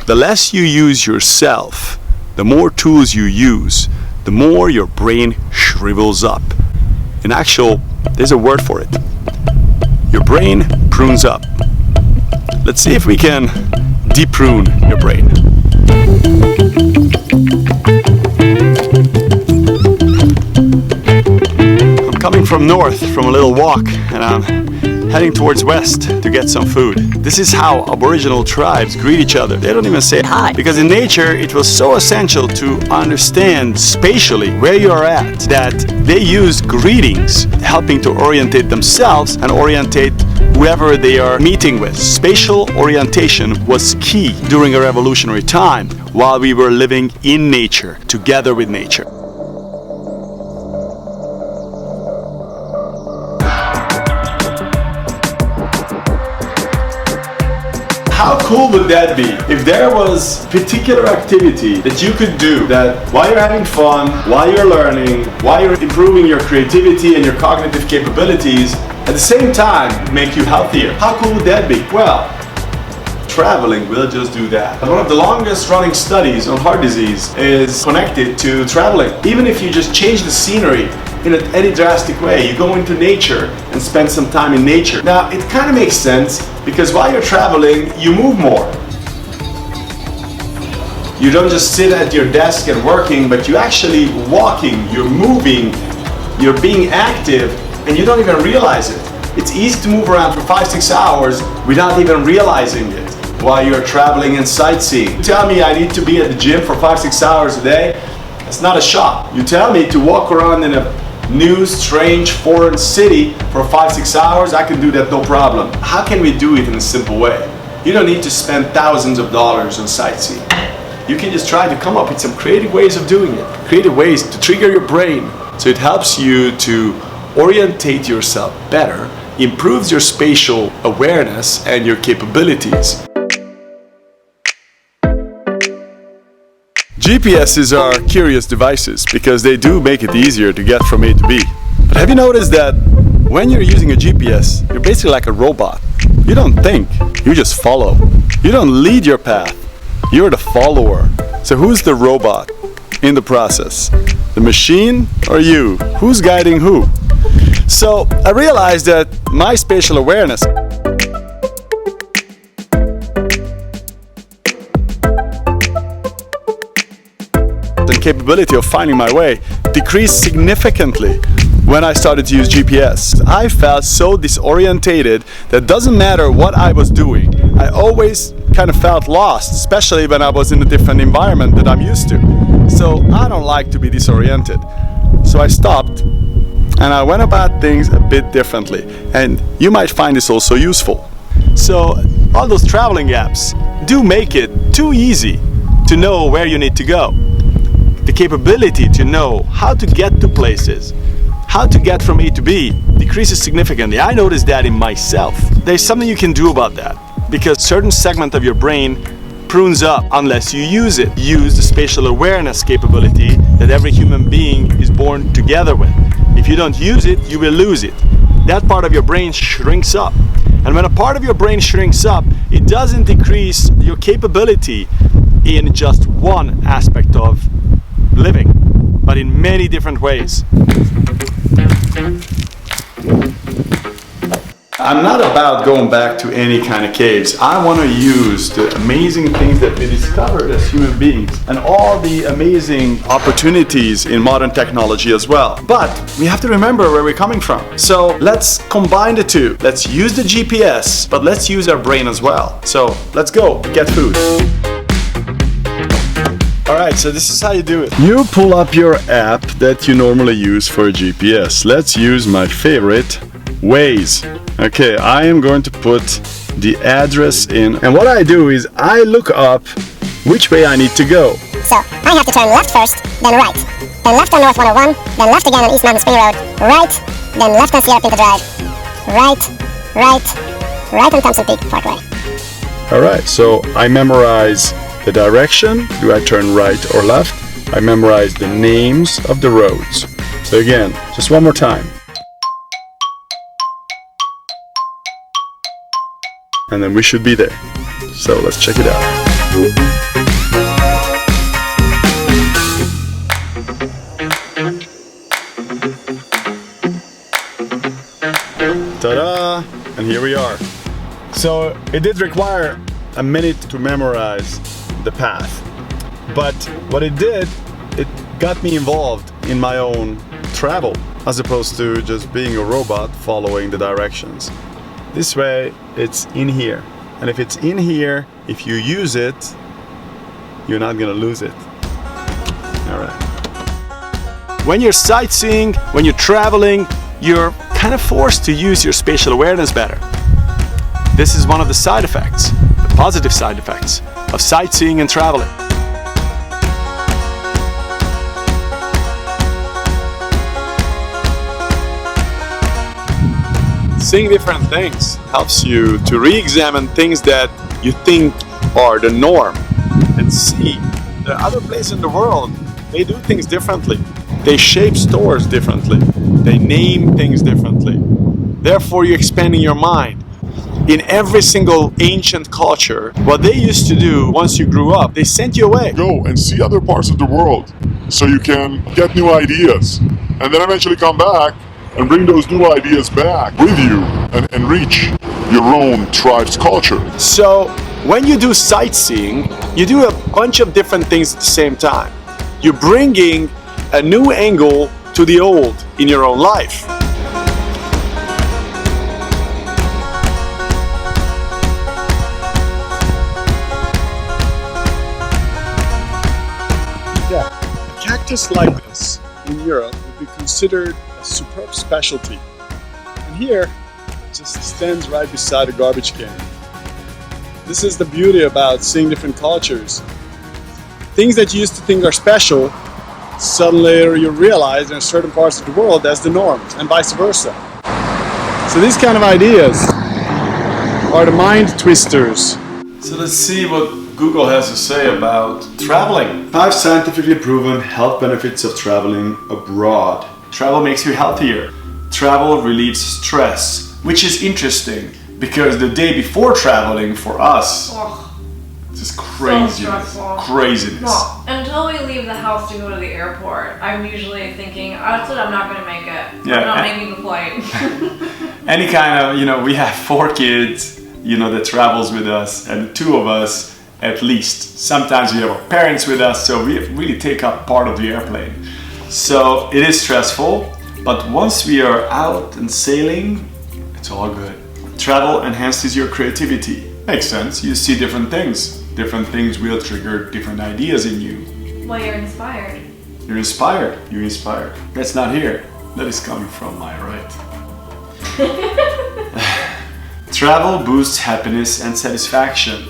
The less you use yourself, the more tools you use, the more your brain shrivels up. In actual, there's a word for it. Your brain prunes up. Let's see if we can de-prune your brain. I'm coming from north from a little walk, and I'm heading towards west to get some food. This is how Aboriginal tribes greet each other. They don't even say hi, because in nature it was so essential to understand spatially where you are at that they use greetings, helping to orientate themselves and orientate whoever they are meeting with. Spatial orientation was key during a revolutionary time while we were living in nature, together with nature. How cool would that be if there was a particular activity that you could do that while you're having fun, while you're learning, while you're improving your creativity and your cognitive capabilities, at the same time make you healthier? How cool would that be? Well, traveling will just do that. One of the longest running studies on heart disease is connected to traveling. Even if you just change the scenery in any drastic way, you go into nature and spend some time in nature. Now, it kind of makes sense because while you're traveling, you move more. You don't just sit at your desk and working, but you're actually walking, you're moving, you're being active, and you don't even realize it. It's easy to move around for 5-6 hours without even realizing it while you're traveling and sightseeing. You tell me I need to be at the gym for 5-6 hours a day, that's not a shot. You tell me to walk around in a new, strange, foreign city for 5-6 hours, I can do that no problem. How can we do it in a simple way? You don't need to spend thousands of dollars on sightseeing. You can just try to come up with some creative ways of doing it. Creative ways to trigger your brain. So it helps you to orientate yourself better, improves your spatial awareness and your capabilities. GPSs are curious devices because they do make it easier to get from A to B. But have you noticed that when you're using a GPS, you're basically like a robot? You don't think, you just follow. You don't lead your path, you're the follower. So who's the robot in the process? The machine or you? Who's guiding who? So I realized that my spatial awareness and capability of finding my way decreased significantly when I started to use GPS. I felt so disorientated that doesn't matter what I was doing, I always kind of felt lost, especially when I was in a different environment that I'm used to. So I don't like to be disoriented. So I stopped and I went about things a bit differently, and you might find this also useful. So all those traveling apps do make it too easy to know where you need to go. The capability to know how to get to places, how to get from A to B decreases significantly. I noticed that in myself. There's something you can do about that because certain segment of your brain prunes up unless you use it. Use the spatial awareness capability that every human being is born together with. If you don't use it, you will lose it. That part of your brain shrinks up. And when a part of your brain shrinks up, it doesn't decrease your capability in just one aspect of living, but in many different ways. I'm not about going back to any kind of caves. I want to use the amazing things that we discovered as human beings and all the amazing opportunities in modern technology as well. But we have to remember where we're coming from. So let's combine the two. Let's use the GPS, but let's use our brain as well. So let's go get food. Alright, so this is how you do it. You pull up your app that you normally use for a GPS. Let's use my favorite, Waze. Okay, I am going to put the address in, and what I do is I look up which way I need to go. So I have to turn left first, then right, then left on North 101, then left again on East Mountain Spring Road, right, then left on Sierra Pinta Drive, right on Thompson Peak Parkway. Alright, so I memorize the direction. Do I turn right or left? I memorize the names of the roads. So again, just one more time. And then we should be there. So let's check it out. Ta-da! And here we are. So it did require a minute to memorize the path. But what it did, it got me involved in my own travel, as opposed to just being a robot following the directions. This way, it's in here. And if it's in here, if you use it, you're not gonna lose it. All right. When you're sightseeing, when you're traveling, you're kind of forced to use your spatial awareness better. This is one of the side effects, the positive side effects of sightseeing and traveling. Seeing different things helps you to re-examine things that you think are the norm and see the other places in the world, they do things differently. They shape stores differently. They name things differently. Therefore, you're expanding your mind. In every single ancient culture, what they used to do once you grew up, they sent you away. Go and see other parts of the world so you can get new ideas. And then eventually come back and bring those new ideas back with you and enrich your own tribe's culture. So, when you do sightseeing, you do a bunch of different things at the same time. You're bringing a new angle to the old in your own life. A cactus like this in Europe would be considered a superb specialty. And here, it just stands right beside a garbage can. This is the beauty about seeing different cultures. Things that you used to think are special, suddenly you realize in certain parts of the world that's the norms, and vice versa. So these kind of ideas are the mind twisters. So let's see what Google has to say about traveling. 5 scientifically proven health benefits of traveling abroad. Travel makes you healthier. Travel relieves stress, which is interesting because the day before traveling for us, just craziness. Craziness. Well, until we leave the house to go to the airport, I'm usually thinking, that's it, I'm not going to make it. Yeah, I'm not making the flight. Any kind of, we have 4 kids, that travels with us, and 2 of us at least. Sometimes we have our parents with us, so we really take up part of the airplane. So it is stressful, but once we are out and sailing, it's all good. Travel enhances your creativity. Makes sense, you see different things. Different things will trigger different ideas in you. Well, you're inspired. You're inspired. You're inspired. That's not here. That is coming from my right. Travel boosts happiness and satisfaction.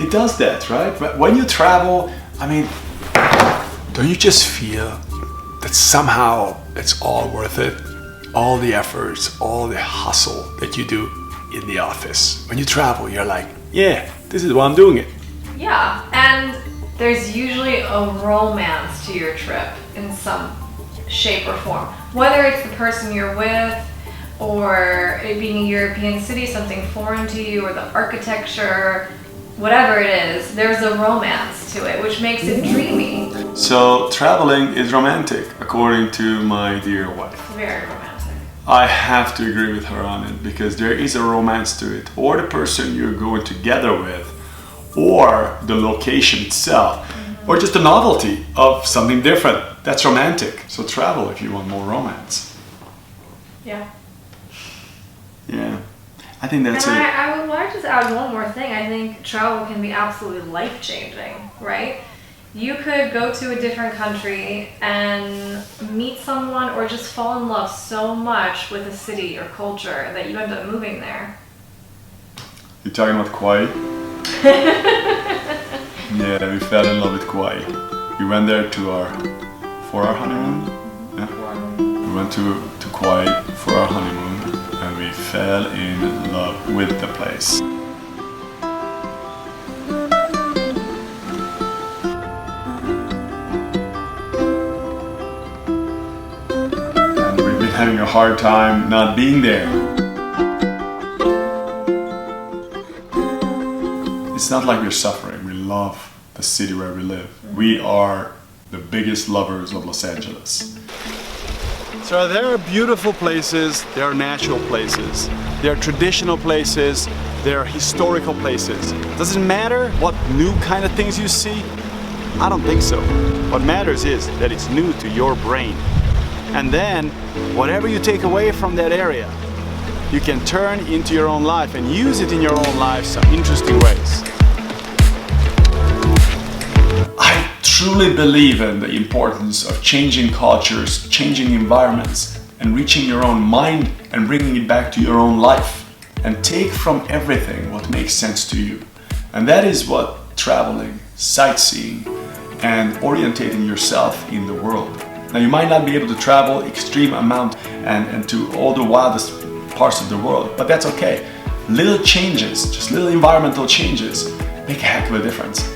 It does that, right? When you travel, don't you just feel that somehow it's all worth it? All the efforts, all the hustle that you do in the office. When you travel, you're like, yeah, this is why I'm doing it. Yeah, and there's usually a romance to your trip in some shape or form. Whether it's the person you're with, or it being a European city, something foreign to you, or the architecture, whatever it is, there's a romance to it, which makes it dreamy. So traveling is romantic, according to my dear wife. Very romantic. I have to agree with her on it, because there is a romance to it, or the person you're going together with, or the location itself, or just the novelty of something different. That's romantic. So travel if you want more romance. Yeah. Yeah, I think that's and it. I would like to add one more thing. I think travel can be absolutely life-changing, right? You could go to a different country and meet someone or just fall in love so much with a city or culture that you end up moving there. You're talking about Kauai? Yeah, we fell in love with Kauai. We went there for our honeymoon. Yeah. We went to Kauai for our honeymoon, and we fell in love with the place. Having a hard time not being there. It's it's not like we're suffering. We love the city where we live. We are the biggest lovers of Los Angeles. So there are beautiful places, there are natural places, there are traditional places, there are historical places. Does it matter what new kind of things you see? I don't think so. What matters is that it's new to your brain. And then, whatever you take away from that area, you can turn into your own life and use it in your own life some interesting ways. I truly believe in the importance of changing cultures, changing environments, and reaching your own mind and bringing it back to your own life. And take from everything what makes sense to you. And that is what traveling, sightseeing, and orientating yourself in the world. Now you might not be able to travel extreme amount and to all the wildest parts of the world, but that's okay. Little changes, just little environmental changes, make a heck of a difference.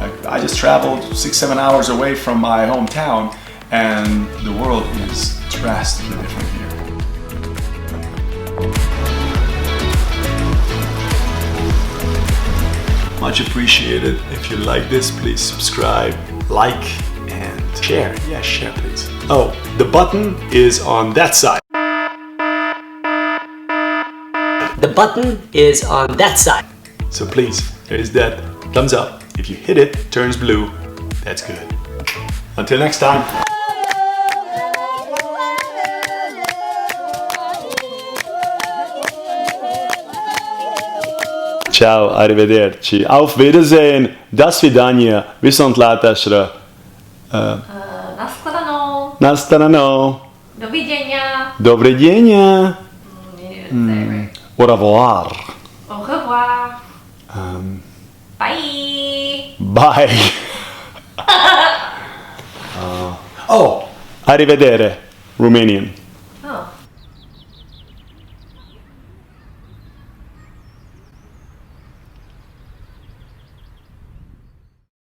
Like, I just traveled 6-7 hours away from my hometown, and the world is drastically different here. Much appreciated. If you like this, please subscribe, like, and share. Yeah, share please. Oh, the button is on that side. The button is on that side. So please, there's that thumbs up. If you hit it, it turns blue. That's good. Until next time. Ciao, arrivederci. Auf Wiedersehen. До свидания. Viszontlátásra. Nashledanou. Nastarano. Do widzenia. Добрый день. You need to say it right. Au revoir. Au revoir. Bye. Bye. Oh, arrivedere. Romanian.